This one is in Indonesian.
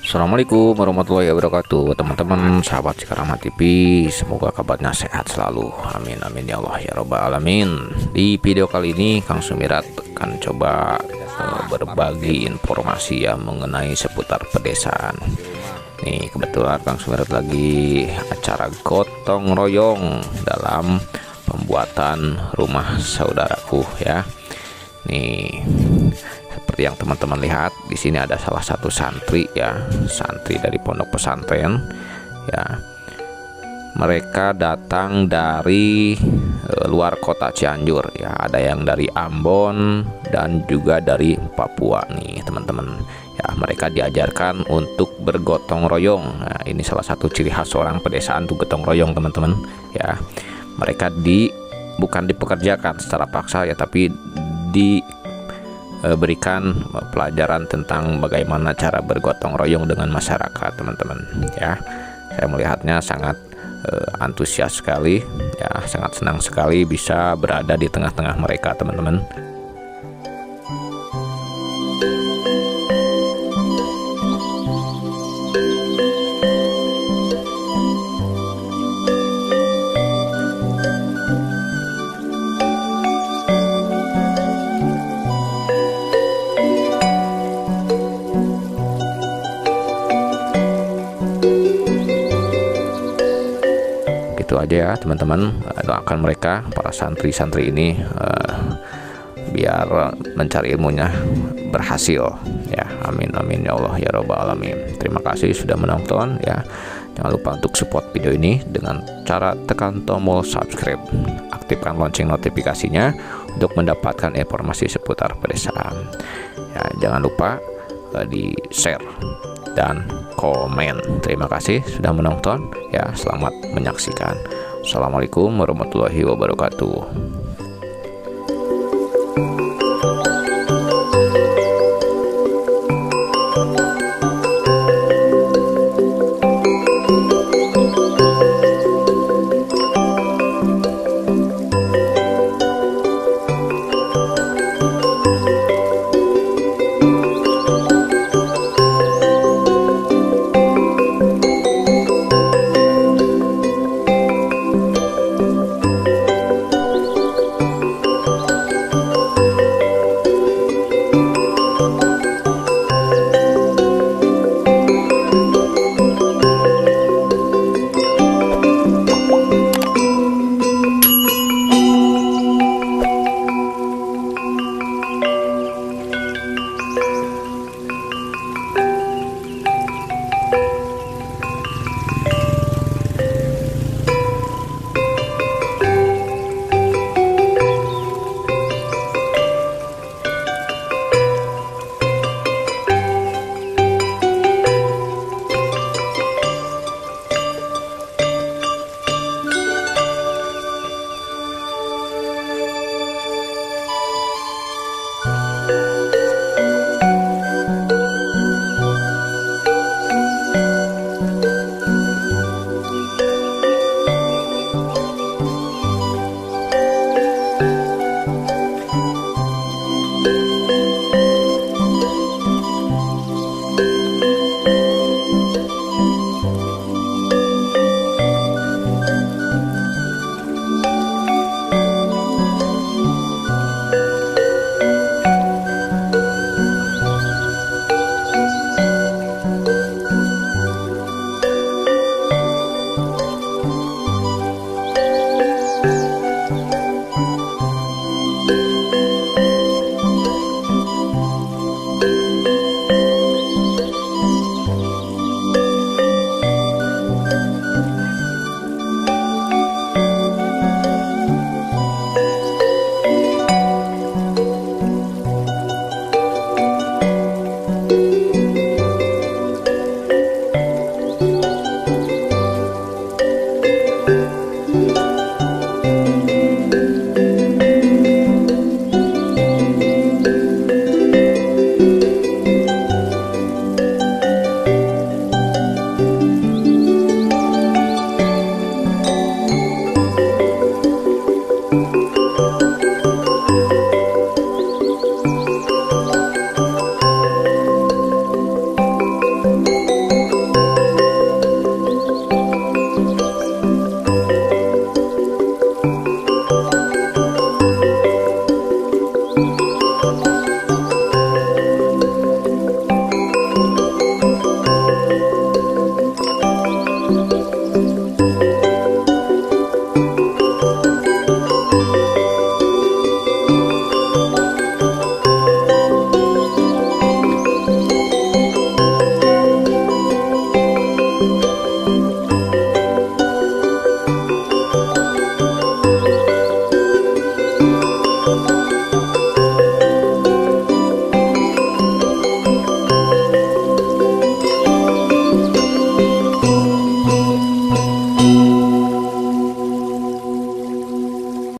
Assalamualaikum warahmatullahi wabarakatuh, teman-teman sahabat Cikarama TV. Semoga kabarnya sehat selalu, amin amin ya Allah ya robbal alamin. Di video kali ini Kang Sumirat akan coba berbagi informasi ya mengenai seputar pedesaan. Nih kebetulan Kang Sumirat lagi acara gotong royong dalam pembuatan rumah saudaraku ya. Nih seperti yang teman-teman lihat di sini ada salah satu santri ya, santri dari pondok pesantren ya. Mereka datang dari luar kota Cianjur ya, ada yang dari Ambon dan juga dari Papua nih teman-teman ya. Mereka diajarkan untuk bergotong royong. Nah, ini salah satu ciri khas orang pedesaan tuh gotong royong teman-teman ya. Mereka bukan dipekerjakan secara paksa ya, tapi diberikan pelajaran tentang bagaimana cara bergotong royong dengan masyarakat teman-teman ya. Saya melihatnya sangat antusias sekali ya, sangat senang sekali bisa berada di tengah-tengah mereka teman-teman. Itu aja ya teman-teman, doakan mereka para santri-santri ini biar mencari ilmunya berhasil ya, amin amin ya Allah ya robbal alamin. Terima kasih sudah menonton ya. Jangan lupa untuk support video ini dengan cara tekan tombol subscribe, aktifkan lonceng notifikasinya untuk mendapatkan informasi seputar pedesaan ya. Jangan lupa di share dan komen. Terima kasih sudah menonton ya, selamat menyaksikan. Assalamualaikum warahmatullahi wabarakatuh.